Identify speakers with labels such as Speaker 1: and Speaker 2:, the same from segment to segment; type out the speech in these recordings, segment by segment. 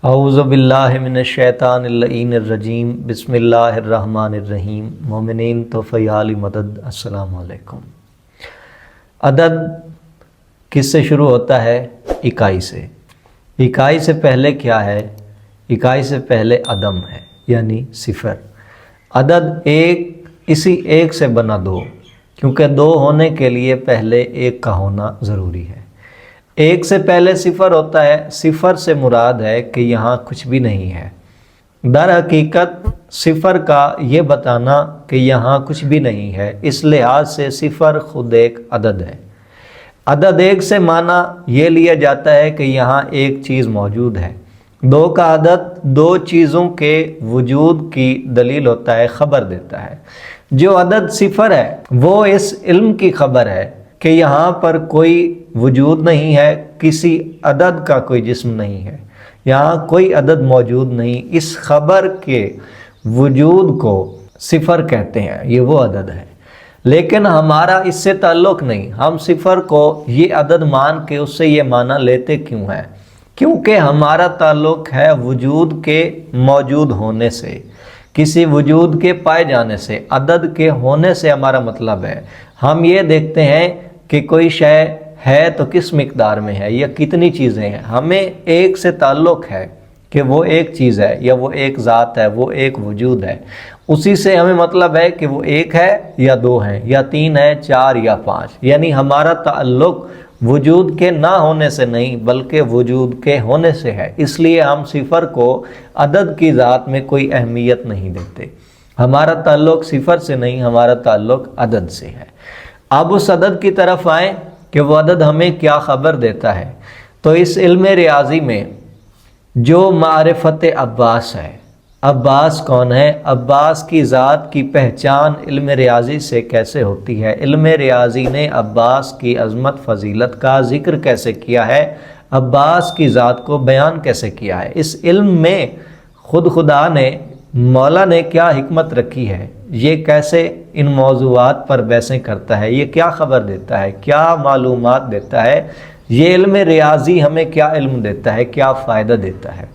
Speaker 1: اعوذ باللہ من الشیطان اللعین الرجیم بسم اللہ الرحمن الرحیم مومنین توفیال مدد السلام علیکم۔ عدد کس سے شروع ہوتا ہے؟ اکائی سے۔ اکائی سے پہلے کیا ہے؟ اکائی سے پہلے عدم ہے، یعنی صفر۔ عدد ایک، اسی ایک سے بنا دو، کیونکہ دو ہونے کے لیے پہلے ایک کا ہونا ضروری ہے۔ ایک سے پہلے صفر ہوتا ہے، صفر سے مراد ہے کہ یہاں کچھ بھی نہیں ہے۔ در حقیقت صفر کا یہ بتانا کہ یہاں کچھ بھی نہیں ہے، اس لحاظ سے صفر خود ایک عدد ہے۔ عدد ایک سے معنی یہ لیا جاتا ہے کہ یہاں ایک چیز موجود ہے۔ دو کا عدد دو چیزوں کے وجود کی دلیل ہوتا ہے، خبر دیتا ہے۔ جو عدد صفر ہے وہ اس علم کی خبر ہے کہ یہاں پر کوئی وجود نہیں ہے، کسی عدد کا کوئی جسم نہیں ہے، یہاں کوئی عدد موجود نہیں۔ اس خبر کے وجود کو صفر کہتے ہیں، یہ وہ عدد ہے۔ لیکن ہمارا اس سے تعلق نہیں، ہم صفر کو یہ عدد مان کے اس سے یہ معنی لیتے کیوں ہیں؟ کیونکہ ہمارا تعلق ہے وجود کے موجود ہونے سے، کسی وجود کے پائے جانے سے، عدد کے ہونے سے ہمارا مطلب ہے۔ ہم یہ دیکھتے ہیں کہ کوئی شے ہے تو کس مقدار میں ہے یا کتنی چیزیں ہیں۔ ہمیں ایک سے تعلق ہے کہ وہ ایک چیز ہے یا وہ ایک ذات ہے، وہ ایک وجود ہے۔ اسی سے ہمیں مطلب ہے کہ وہ ایک ہے یا دو ہیں یا تین ہے، چار یا پانچ۔ یعنی ہمارا تعلق وجود کے نہ ہونے سے نہیں بلکہ وجود کے ہونے سے ہے۔ اس لیے ہم صفر کو عدد کی ذات میں کوئی اہمیت نہیں دیتے۔ ہمارا تعلق صفر سے نہیں، ہمارا تعلق عدد سے ہے۔ اب اس عدد کی طرف آئیں کہ وہ عدد ہمیں کیا خبر دیتا ہے۔ تو اس علم ریاضی میں جو معرفت عباس ہے، عباس کون ہے؟ عباس کی ذات کی پہچان علم ریاضی سے کیسے ہوتی ہے؟ علم ریاضی نے عباس کی عظمت فضیلت کا ذکر کیسے کیا ہے؟ عباس کی ذات کو بیان کیسے کیا ہے؟ اس علم میں خود خدا نے، مولا نے کیا حکمت رکھی ہے؟ یہ کیسے ان موضوعات پر بحثیں کرتا ہے؟ یہ کیا خبر دیتا ہے؟ کیا معلومات دیتا ہے؟ یہ علم ریاضی ہمیں کیا علم دیتا ہے؟ کیا فائدہ دیتا ہے؟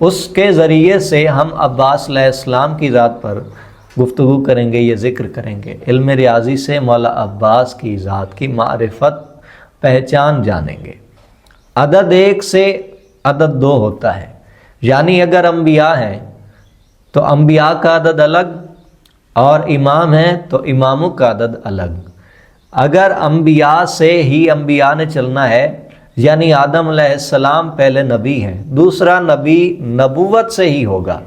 Speaker 1: اس کے ذریعے سے ہم عباس علیہ السلام کی ذات پر گفتگو کریں گے، یہ ذکر کریں گے۔ علم ریاضی سے مولا عباس کی ذات کی معرفت پہچان جانیں گے۔ عدد ایک سے عدد دو ہوتا ہے، یعنی اگر انبیاء ہیں تو انبیاء کا عدد الگ، اور امام ہیں تو اماموں کا عدد الگ۔ اگر انبیاء سے ہی انبیاء نے چلنا ہے، یعنی آدم علیہ السلام پہلے نبی ہیں، دوسرا نبی نبوت سے ہی ہوگا،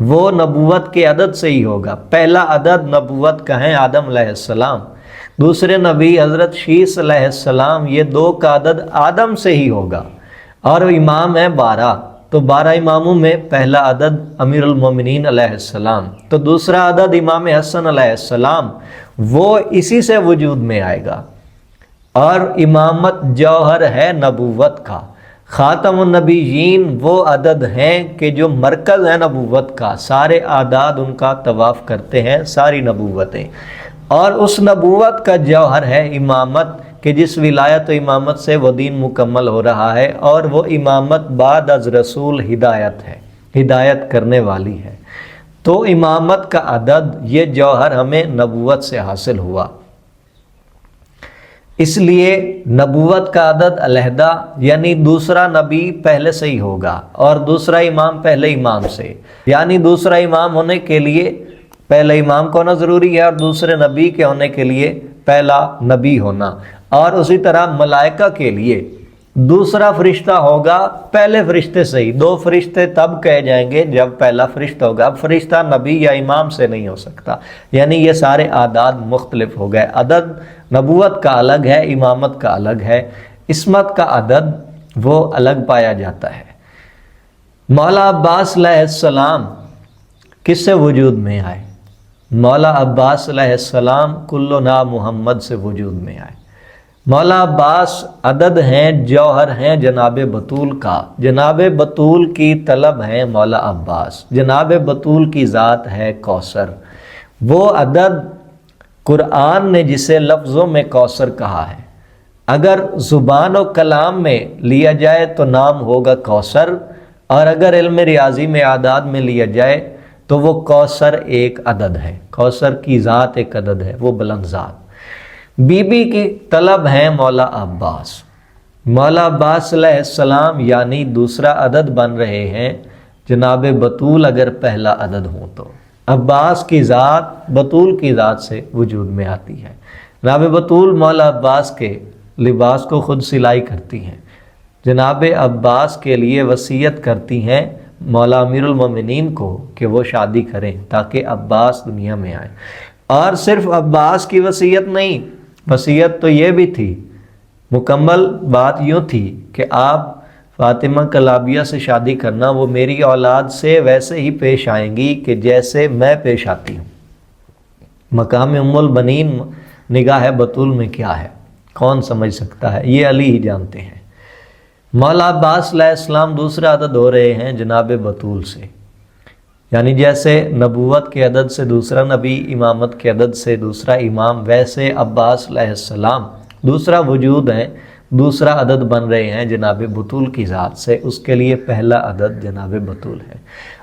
Speaker 1: وہ نبوت کے عدد سے ہی ہوگا۔ پہلا عدد نبوت کا ہے آدم علیہ السلام، دوسرے نبی حضرت شیس علیہ السلام، یہ دو کا عدد آدم سے ہی ہوگا۔ اور امام ہے 12، تو 12 اماموں میں پہلا عدد امیر المومنین علیہ السلام، تو دوسرا عدد امام حسن علیہ السلام، وہ اسی سے وجود میں آئے گا۔ اور امامت جوہر ہے نبوت کا۔ خاتم النبیین وہ عدد ہیں کہ جو مرکز ہے نبوت کا، سارے اعداد ان کا طواف کرتے ہیں، ساری نبوتیں۔ اور اس نبوت کا جوہر ہے امامت، کہ جس ولایت و امامت سے وہ دین مکمل ہو رہا ہے، اور وہ امامت بعد از رسول ہدایت ہے، ہدایت کرنے والی ہے۔ تو امامت کا عدد، یہ جوہر ہمیں نبوت سے حاصل ہوا۔ اس لیے نبوت کا عدد علیحدہ، یعنی دوسرا نبی پہلے سے ہی ہوگا اور دوسرا امام پہلے امام سے، یعنی دوسرا امام ہونے کے لیے پہلا امام کو ہونا ضروری ہے، اور دوسرے نبی کے ہونے کے لیے پہلا نبی ہونا۔ اور اسی طرح ملائکہ کے لیے دوسرا فرشتہ ہوگا پہلے فرشتے سے ہی۔ دو فرشتے تب کہے جائیں گے جب پہلا فرشتہ ہوگا، اب فرشتہ نبی یا امام سے نہیں ہو سکتا۔ یعنی یہ سارے اعداد مختلف ہو گئے۔ عدد نبوت کا الگ ہے، امامت کا الگ ہے، عصمت کا عدد وہ الگ پایا جاتا ہے۔ مولا عباس علیہ السلام کس سے وجود میں آئے؟ مولا عباس علیہ السلام کل نا محمد سے وجود میں آئے۔ مولا عباس عدد ہیں، جوہر ہیں جناب بطول کا۔ جناب بطول کی طلب ہے مولا عباس، جناب بطول کی ذات ہے کوثر۔ وہ عدد قرآن نے جسے لفظوں میں کوثر کہا ہے، اگر زبان و کلام میں لیا جائے تو نام ہوگا کوثر، اور اگر علم ریاضی میں اعداد میں لیا جائے تو وہ کوثر ایک عدد ہے، کوثر کی ذات ایک عدد ہے، وہ بلند ذات۔ بی بی کی طلب ہے مولا عباس، مولا عباس علیہ السلام یعنی دوسرا عدد بن رہے ہیں جناب بطول اگر پہلا عدد ہوں تو۔ عباس کی ذات بطول کی ذات سے وجود میں آتی ہے۔ جناب بطول مولا عباس کے لباس کو خود سلائی کرتی ہیں، جناب عباس کے لیے وصیت کرتی ہیں مولا امیر المومنین کو کہ وہ شادی کریں تاکہ عباس دنیا میں آئے۔ اور صرف عباس کی وصیت نہیں، وصیت تو یہ بھی تھی، مکمل بات یوں تھی کہ آپ فاطمہ کلابیہ سے شادی کرنا، وہ میری اولاد سے ویسے ہی پیش آئیں گی کہ جیسے میں پیش آتی ہوں۔ مقام ام البنین نگاہ بطول میں کیا ہے کون سمجھ سکتا ہے، یہ علی ہی جانتے ہیں۔ مولا عباس علیہ السلام دوسرا عدد ہو رہے ہیں جناب بطول سے، یعنی جیسے نبوت کے عدد سے دوسرا نبی، امامت کے عدد سے دوسرا امام، ویسے عباس علیہ السلام دوسرا وجود ہے، دوسرا عدد بن رہے ہیں جناب بطول کی ذات سے، اس کے لیے پہلا عدد جناب بطول ہے۔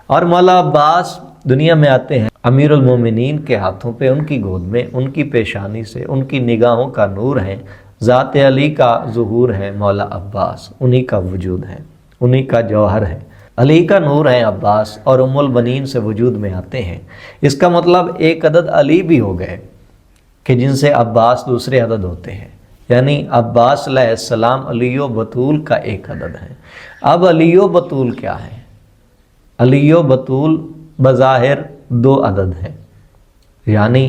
Speaker 1: اور مولا عباس دنیا میں آتے ہیں امیر المومنین کے ہاتھوں پہ، ان کی گود میں، ان کی پیشانی سے، ان کی نگاہوں کا نور ہے، ذات علی کا ظہور ہے مولا عباس، انہی کا وجود ہے، انہی کا جوہر ہے، علی کا نور ہے عباس، اور ام البنین سے وجود میں آتے ہیں۔ اس کا مطلب ایک عدد علی بھی ہو گئے کہ جن سے عباس دوسرے عدد ہوتے ہیں، یعنی عباس علیہ السلام علی و بطول کا ایک عدد ہے۔ اب علی و بطول کیا ہے؟ علی و بطول بظاہر دو عدد ہیں، یعنی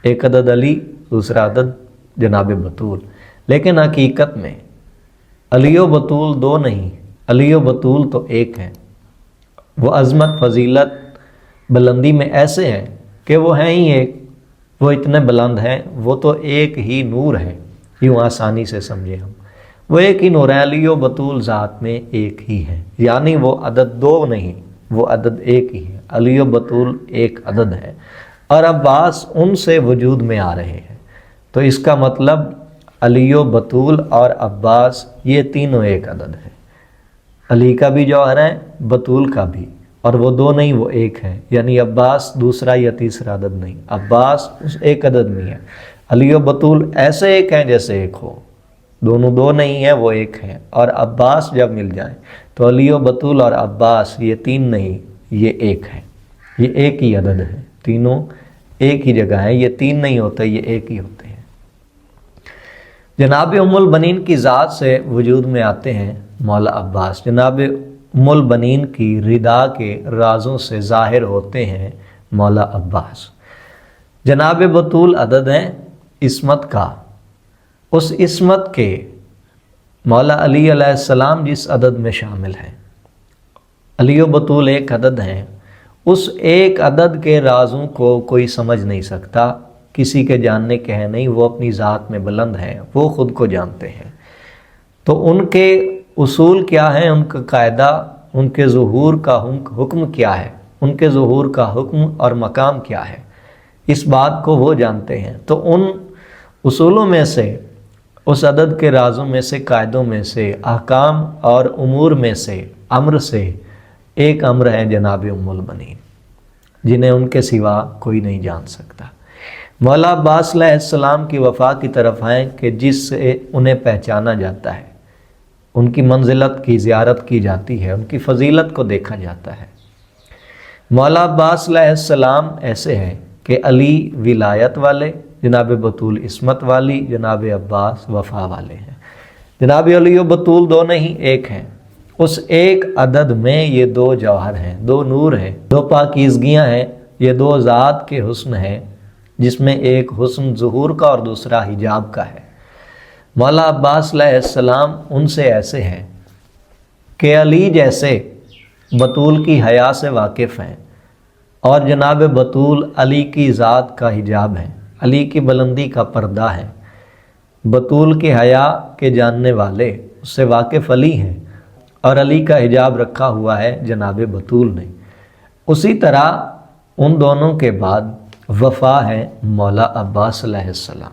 Speaker 1: ایک عدد علی، دوسرا عدد جناب بطول، لیکن حقیقت میں علی و بطول دو نہیں، علی و بطول تو ایک ہیں۔ وہ عظمت، فضیلت، بلندی میں ایسے ہیں کہ وہ ہیں ہی ایک، وہ اتنے بلند ہیں، وہ تو ایک ہی نور ہے، یوں آسانی سے سمجھیں ہم، وہ ایک ہی نور ہے، علی و بطول ذات میں ایک ہی ہے، یعنی وہ عدد دو نہیں، وہ عدد ایک ہی ہے، علی و بطول ایک عدد ہے، اور عباس ان سے وجود میں آ رہے ہیں۔ تو اس کا مطلب علی و بطول اور عباس یہ تینوں ایک عدد ہیں، علی کا بھی جوہر ہے، بطول کا بھی، اور وہ دو نہیں، وہ ایک ہے، یعنی عباس دوسرا یا تیسرا عدد نہیں، عباس اس ایک عدد میں ہے۔ علی و بطول ایسے ایک ہیں جیسے ایک ہو، دونوں دو نہیں ہیں، وہ ایک ہیں، اور عباس جب مل جائیں تو علی و بطول اور عباس یہ تین نہیں، یہ ایک ہے، یہ ایک ہی عدد ہے، تینوں ایک ہی جگہ ہیں، یہ تین نہیں ہوتے، یہ ایک ہی ہوتے ہیں۔ جناب ام البنین کی ذات سے وجود میں آتے ہیں مولا عباس، جناب ام البنین کی ردا کے رازوں سے ظاہر ہوتے ہیں مولا عباس۔ جناب بطول عدد ہیں عصمت کا، اس عصمت کے مولا علی علیہ السلام جس عدد میں شامل ہیں، علی و بطول ایک عدد ہیں، اس ایک عدد کے رازوں کو کوئی سمجھ نہیں سکتا، کسی کے جاننے کے ہیں نہیں، وہ اپنی ذات میں بلند ہیں، وہ خود کو جانتے ہیں۔ تو ان کے اصول کیا ہیں، ان کا قاعدہ، ان کے ظہور کا حکم کیا ہے، ان کے ظہور کا حکم اور مقام کیا ہے، اس بات کو وہ جانتے ہیں۔ تو ان اصولوں میں سے، اس عدد کے رازوں میں سے، قاعدوں میں سے، احکام اور امور میں سے، امر سے ایک امر ہے جناب ام البنین، جنہیں ان کے سوا کوئی نہیں جان سکتا۔ مولا عباس علیہ السلام کی وفا کی طرف آئیں کہ جس سے انہیں پہچانا جاتا ہے، ان کی منزلت کی زیارت کی جاتی ہے، ان کی فضیلت کو دیکھا جاتا ہے۔ مولا عباس علیہ السلام ایسے ہیں کہ علی ولایت والے، جناب بطول عصمت والی، جناب عباس وفا والے ہیں۔ جناب علی و بطول دو نہیں، ایک ہیں، اس ایک عدد میں یہ دو جوہر ہیں، دو نور ہیں، دو پاکیزگیاں ہیں، یہ دو ذات کے حسن ہیں، جس میں ایک حسن ظہور کا اور دوسرا حجاب کا ہے۔ مولا عباس علیہ السلام ان سے ایسے ہیں کہ علی جیسے بطول کی حیا سے واقف ہیں، اور جناب بطول علی کی ذات کا حجاب ہیں، علی کی بلندی کا پردہ ہے، بطول کی حیا کے جاننے والے اس سے واقف علی ہیں، اور علی کا حجاب رکھا ہوا ہے جناب بطول نے۔ اسی طرح ان دونوں کے بعد وفا ہے مولا عباس علیہ السلام،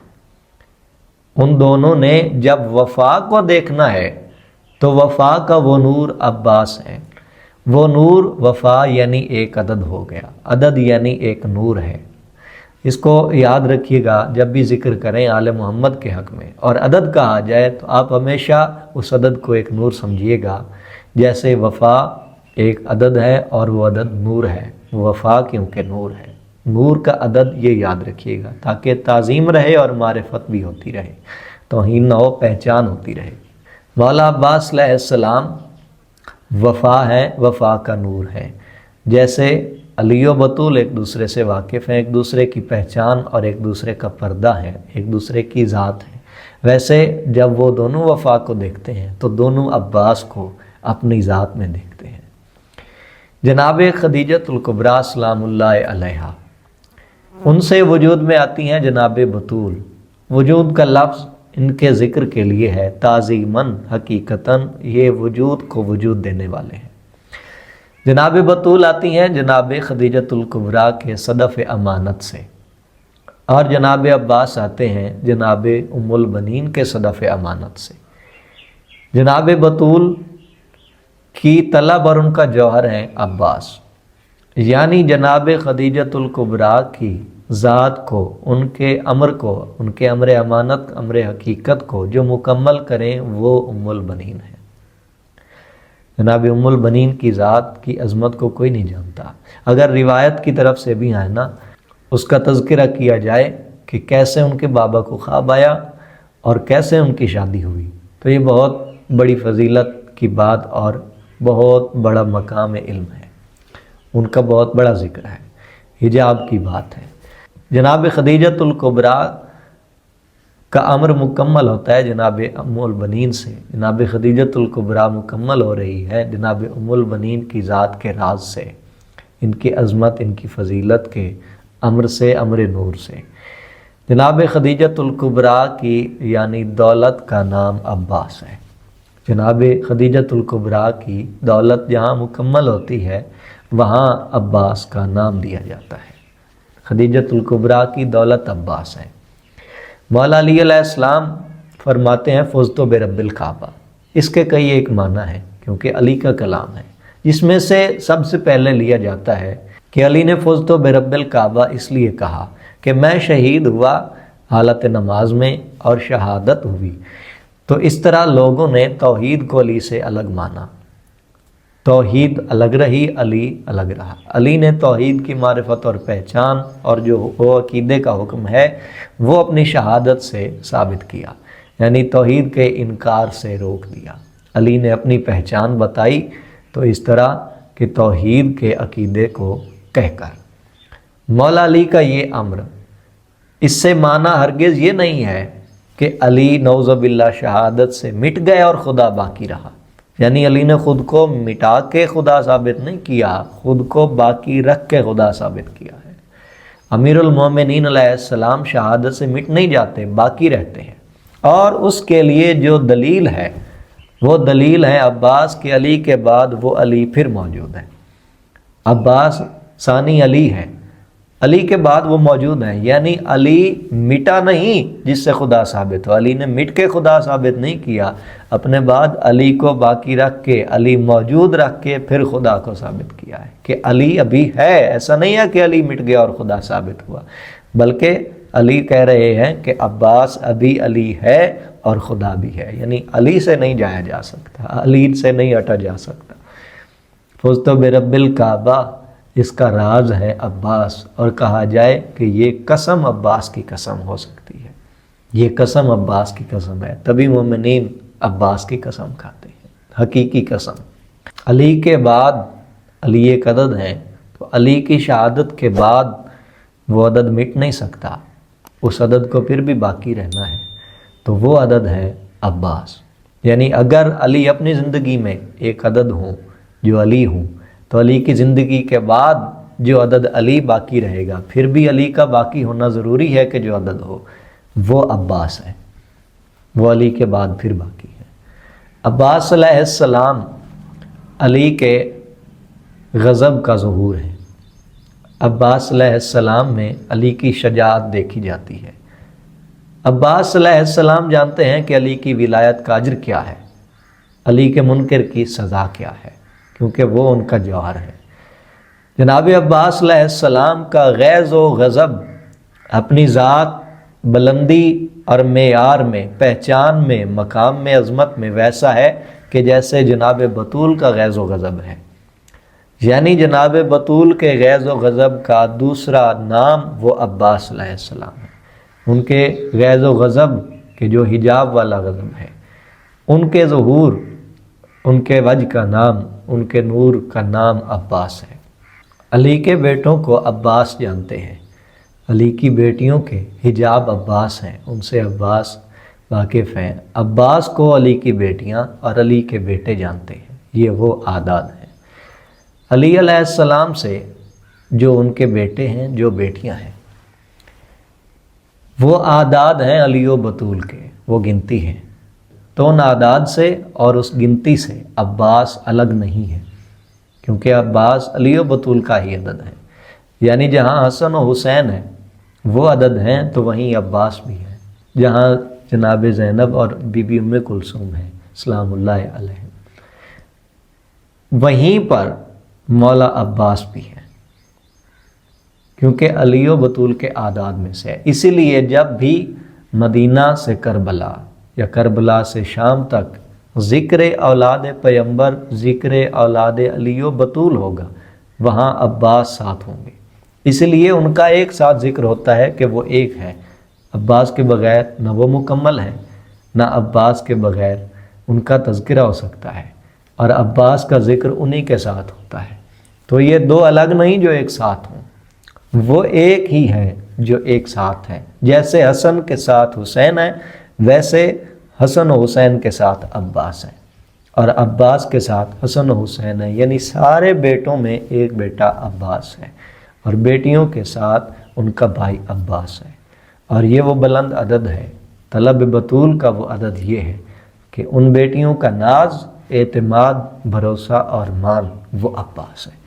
Speaker 1: ان دونوں نے جب وفا کو دیکھنا ہے تو وفا کا وہ نور عباس ہے، وہ نور وفا یعنی ایک عدد ہو گیا، عدد یعنی ایک نور ہے۔ اس کو یاد رکھیے گا جب بھی ذکر کریں آل محمد کے حق میں اور عدد کہا جائے تو آپ ہمیشہ اس عدد کو ایک نور سمجھیے گا، جیسے وفا ایک عدد ہے اور وہ عدد نور ہے، وفا کیونکہ نور ہے، نور کا عدد یہ یاد رکھیے گا تاکہ تعظیم رہے اور معرفت بھی ہوتی رہے، توہین نہ ہو، پہچان ہوتی رہے۔ مولا عباس علیہ السلام وفا ہے، وفا کا نور ہے۔ جیسے علی و بطول ایک دوسرے سے واقف ہیں، ایک دوسرے کی پہچان اور ایک دوسرے کا پردہ ہے، ایک دوسرے کی ذات ہے، ویسے جب وہ دونوں وفا کو دیکھتے ہیں تو دونوں عباس کو اپنی ذات میں دیکھتے ہیں۔ جناب خدیجۃ الکبریٰ سلام اللہ علیہا، ان سے وجود میں آتی ہیں جناب بطول۔ وجود کا لفظ ان کے ذکر کے لیے ہے تعظیماً، حقیقتاً یہ وجود کو وجود دینے والے ہیں۔ جناب بطول آتی ہیں جناب خدیجۃ الکبریٰ کے صدف امانت سے، اور جناب عباس آتے ہیں جناب ام البنین کے صدف امانت سے۔ جناب بطول کی طلب اور ان کا جوہر ہیں عباس، یعنی جناب خدیجۃ الکبریٰ کی ذات کو، ان کے امر امانت، امر حقیقت کو جو مکمل کریں وہ ام البنین ہے۔ جناب ام البنین کی ذات کی عظمت کو کوئی نہیں جانتا۔ اگر روایت کی طرف سے بھی آئے نا، اس کا تذکرہ کیا جائے کہ کیسے ان کے بابا کو خواب آیا اور کیسے ان کی شادی ہوئی، تو یہ بہت بڑی فضیلت کی بات اور بہت بڑا مقام علم ہے، ان کا بہت بڑا ذکر ہے، حجاب کی بات ہے۔ جناب خدیجۃ الکبریٰ کا امر مکمل ہوتا ہے جناب ام البنین سے، جناب خدیجۃ الکبریٰ مکمل ہو رہی ہے جناب ام البنین کی ذات کے راز سے، ان کی عظمت، ان کی فضیلت کے امر سے، امر نور سے۔ جناب خدیجۃ الکبریٰ کی یعنی دولت کا نام عباس ہے۔ جناب خدیجۃ الکبریٰ کی دولت جہاں مکمل ہوتی ہے وہاں عباس کا نام دیا جاتا ہے۔ خدیجۃ الکبریٰ کی دولت عباس ہے۔ مولا علی علیہ السلام فرماتے ہیں فزت برب الکعبہ، اس کے کئی ایک معنی ہیں کیونکہ علی کا کلام ہے، جس میں سے سب سے پہلے لیا جاتا ہے کہ علی نے فزت برب الکعبہ اس لیے کہا کہ میں شہید ہوا حالت نماز میں اور شہادت ہوئی، تو اس طرح لوگوں نے توحید کو علی سے الگ مانا، توحید الگ رہی، علی الگ رہا۔ علی نے توحید کی معرفت اور پہچان اور جو وہ عقیدے کا حکم ہے وہ اپنی شہادت سے ثابت کیا، یعنی توحید کے انکار سے روک دیا۔ علی نے اپنی پہچان بتائی تو اس طرح کہ توحید کے عقیدے کو کہہ کر۔ مولا علی کا یہ امر، اس سے معنی ہرگز یہ نہیں ہے کہ علی نعوذ باللہ شہادت سے مٹ گئے اور خدا باقی رہا، یعنی علی نے خود کو مٹا کے خدا ثابت نہیں کیا، خود کو باقی رکھ کے خدا ثابت کیا ہے۔ امیر المومنین علیہ السلام شہادت سے مٹ نہیں جاتے، باقی رہتے ہیں، اور اس کے لیے جو دلیل ہے وہ دلیل ہے عباس کے علی کے بعد وہ علی پھر موجود ہے۔ عباس ثانی علی ہے، علی کے بعد وہ موجود ہیں، یعنی علی مٹا نہیں جس سے خدا ثابت ہو، علی نے مٹ کے خدا ثابت نہیں کیا، اپنے بعد علی کو باقی رکھ کے، علی موجود رکھ کے پھر خدا کو ثابت کیا ہے کہ علی ابھی ہے۔ ایسا نہیں ہے کہ علی مٹ گیا اور خدا ثابت ہوا، بلکہ علی کہہ رہے ہیں کہ عباس ابھی علی ہے اور خدا بھی ہے، یعنی علی سے نہیں جایا جا سکتا، علی سے نہیں ہٹا جا سکتا۔ فزت برب الکعبہ اس کا راز ہے عباس، اور کہا جائے کہ یہ قسم عباس کی قسم ہو سکتی ہے، یہ قسم عباس کی قسم ہے، تبھی مومنین عباس کی قسم کھاتے ہیں، حقیقی قسم۔ علی کے بعد علی ایک عدد ہے، تو علی کی شہادت کے بعد وہ عدد مٹ نہیں سکتا، اس عدد کو پھر بھی باقی رہنا ہے، تو وہ عدد ہے عباس۔ یعنی اگر علی اپنی زندگی میں ایک عدد ہوں جو علی ہوں، تو علی کی زندگی کے بعد جو عدد علی باقی رہے گا، پھر بھی علی کا باقی ہونا ضروری ہے کہ جو عدد ہو وہ عباس ہے، وہ علی کے بعد پھر باقی ہے۔ عباس علیہ السلام علی کے غضب کا ظہور ہے، عباس علیہ السلام میں علی کی شجاعت دیکھی جاتی ہے، عباس علیہ السلام جانتے ہیں کہ علی کی ولایت کا اجر کیا ہے، علی کے منکر کی سزا کیا ہے، کیونکہ وہ ان کا جوہر ہے۔ جناب عباس علیہ السلام کا غیظ و غضب اپنی ذات، بلندی اور معیار میں، پہچان میں، مقام میں، عظمت میں ویسا ہے کہ جیسے جناب بطول کا غیظ و غضب ہے۔ یعنی جناب بطول کے غیظ و غضب کا دوسرا نام وہ عباس علیہ السلام ہے۔ ان کے غیظ و غضب کے جو حجاب والا غضب ہے، ان کے ظہور، ان کے وجہ کا نام، ان کے نور کا نام عباس ہے۔ علی کے بیٹوں کو عباس جانتے ہیں، علی کی بیٹیوں کے حجاب عباس ہیں، ان سے عباس واقف ہیں۔ عباس کو علی کی بیٹیاں اور علی کے بیٹے جانتے ہیں، یہ وہ اعداد ہیں۔ علی علیہ السلام سے جو ان کے بیٹے ہیں، جو بیٹیاں ہیں، وہ اعداد ہیں علی و بطول کے، وہ گنتی ہیں۔ تو ان اعداد سے اور اس گنتی سے عباس الگ نہیں ہے، کیونکہ عباس علی و بطول کا ہی عدد ہے۔ یعنی جہاں حسن و حسین ہے وہ عدد ہیں، تو وہیں عباس بھی ہے۔ جہاں جناب زینب اور بی بی ام کلثوم ہیں سلام اللہ علیہ، وہیں پر مولا عباس بھی ہیں، کیونکہ علی و بطول کے اعداد میں سے ہے۔ اسی لیے جب بھی مدینہ سے کربلا یا کربلا سے شام تک ذکر اولاد پیغمبر، ذکر اولاد علی و بطول ہوگا، وہاں عباس ساتھ ہوں گے۔ اس لیے ان کا ایک ساتھ ذکر ہوتا ہے کہ وہ ایک ہے۔ عباس کے بغیر نہ وہ مکمل ہے، نہ عباس کے بغیر ان کا تذکرہ ہو سکتا ہے، اور عباس کا ذکر انہی کے ساتھ ہوتا ہے۔ تو یہ دو الگ نہیں جو ایک ساتھ ہوں، وہ ایک ہی ہے جو ایک ساتھ ہے۔ جیسے حسن کے ساتھ حسین ہے، ویسے حسن و حسین کے ساتھ عباس ہیں، اور عباس کے ساتھ حسن و حسین ہے۔ یعنی سارے بیٹوں میں ایک بیٹا عباس ہے، اور بیٹیوں کے ساتھ ان کا بھائی عباس ہے۔ اور یہ وہ بلند عدد ہے۔ طلب بطول کا وہ عدد یہ ہے کہ ان بیٹیوں کا ناز، اعتماد، بھروسہ اور مان وہ عباس ہے۔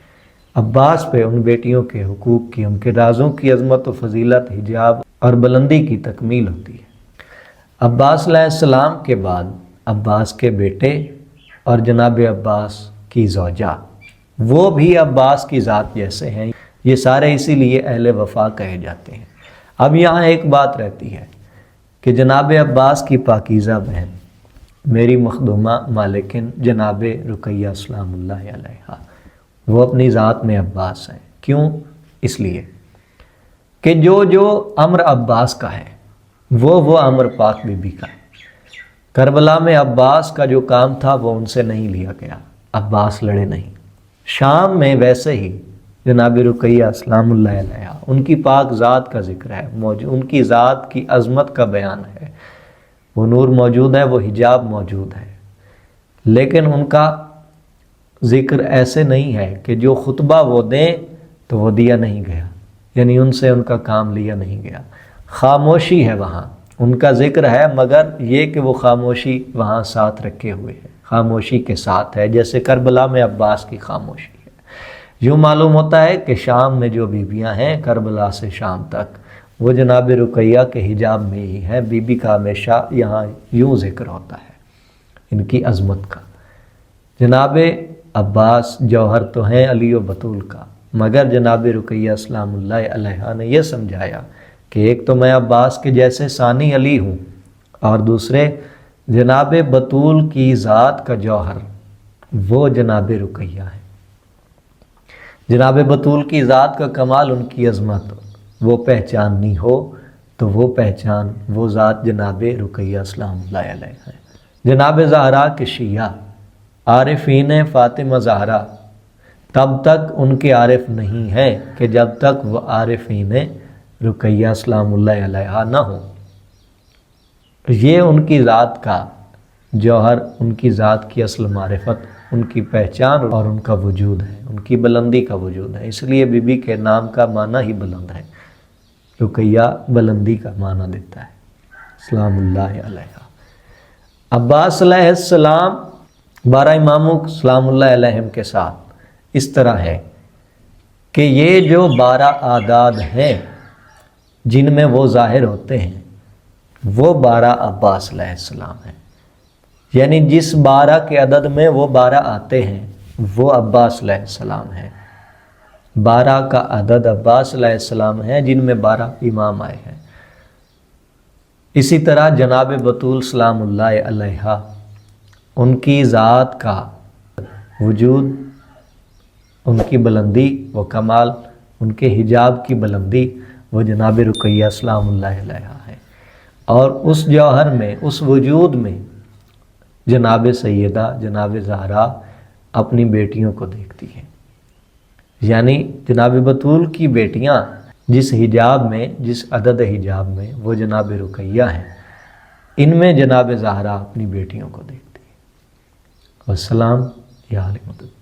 Speaker 1: عباس پہ ان بیٹیوں کے حقوق کی، ان کے رازوں کی عظمت و فضیلت، حجاب اور بلندی کی تکمیل ہوتی ہے۔ عباس علیہ السلام کے بعد عباس کے بیٹے اور جناب عباس کی زوجہ، وہ بھی عباس کی ذات جیسے ہیں۔ یہ سارے اسی لیے اہل وفا کہے جاتے ہیں۔ اب یہاں ایک بات رہتی ہے کہ جناب عباس کی پاکیزہ بہن، میری مخدومہ مالکن جناب رقیہ سلام اللہ علیہا، وہ اپنی ذات میں عباس ہیں۔ کیوں؟ اس لیے کہ جو امر عباس کا ہے وہ امر پاک بی بی کا ہے۔ کربلا میں عباس کا جو کام تھا وہ ان سے نہیں لیا گیا، عباس لڑے نہیں۔ شام میں ویسے ہی جناب رقیہ سلام اللہ علیہا، ان کی پاک ذات کا ذکر ہے، ان کی ذات کی عظمت کا بیان ہے۔ وہ نور موجود ہے، وہ حجاب موجود ہے، لیکن ان کا ذکر ایسے نہیں ہے کہ جو خطبہ وہ دیں تو وہ دیا نہیں گیا، یعنی ان سے ان کا کام لیا نہیں گیا۔ خاموشی ہے وہاں، ان کا ذکر ہے، مگر یہ کہ وہ خاموشی وہاں ساتھ رکھے ہوئے ہے، خاموشی کے ساتھ ہے، جیسے کربلا میں عباس کی خاموشی ہے۔ یوں معلوم ہوتا ہے کہ شام میں جو بیویاں ہیں کربلا سے شام تک، وہ جناب رقیہ کے حجاب میں ہی ہیں۔ بی بی کا ہمیشہ یہاں یوں ذکر ہوتا ہے ان کی عظمت کا۔ جناب عباس جوہر تو ہیں علی و بطول کا، مگر جناب رقیہ سلام اللہ علیہا نے یہ سمجھایا کہ ایک تو میں عباس کے جیسے ثانی علی ہوں، اور دوسرے جناب بطول کی ذات کا جوہر وہ جناب رقیہ ہے۔ جناب بطول کی ذات کا کمال، ان کی عظمت، وہ پہچاننی ہو تو وہ پہچان، وہ ذات جناب رقیہ سلام اللہ علیہ ہے۔ جناب زہرا کے شیعہ عارفین فاطمہ زہرا تب تک ان کے عارف نہیں ہیں کہ جب تک وہ عارفین رقیہ سلام اللہ علیہ نہ ہو۔ یہ ان کی ذات کا جوہر، ان کی ذات کی اصل معرفت، ان کی پہچان اور ان کا وجود ہے، ان کی بلندی کا وجود ہے۔ اس لیے بی بی کے نام کا معنی ہی بلند ہے، رقیہ بلندی کا معنی دیتا ہے، سلام اللہ علیہ۔ عباس علیہ السلام 12 اماموں سلام اللہ علیہم کے ساتھ اس طرح ہے کہ یہ جو 12 اعداد ہیں جن میں وہ ظاہر ہوتے ہیں، وہ 12 عباس علیہ السلام ہیں، یعنی جس 12 کے عدد میں وہ 12 آتے ہیں وہ عباس علیہ السلام ہیں۔ 12 کا عدد عباس علیہ السلام ہے جن میں 12 امام آئے ہیں۔ اسی طرح جناب بطول سلام اللہ علیہا، ان کی ذات کا وجود، ان کی بلندی و کمال، ان کے حجاب کی بلندی وہ جناب رقیہ سلام اللہ علیہا ہے، اور اس جوہر میں، اس وجود میں جناب سیدہ جناب زہرا اپنی بیٹیوں کو دیکھتی ہیں، یعنی جناب بطول کی بیٹیاں جس حجاب میں، جس عدد حجاب میں وہ جناب رقیہ ہیں، ان میں جناب زہرا اپنی بیٹیوں کو دیکھتی ہے۔ والسلام یا علی مدد۔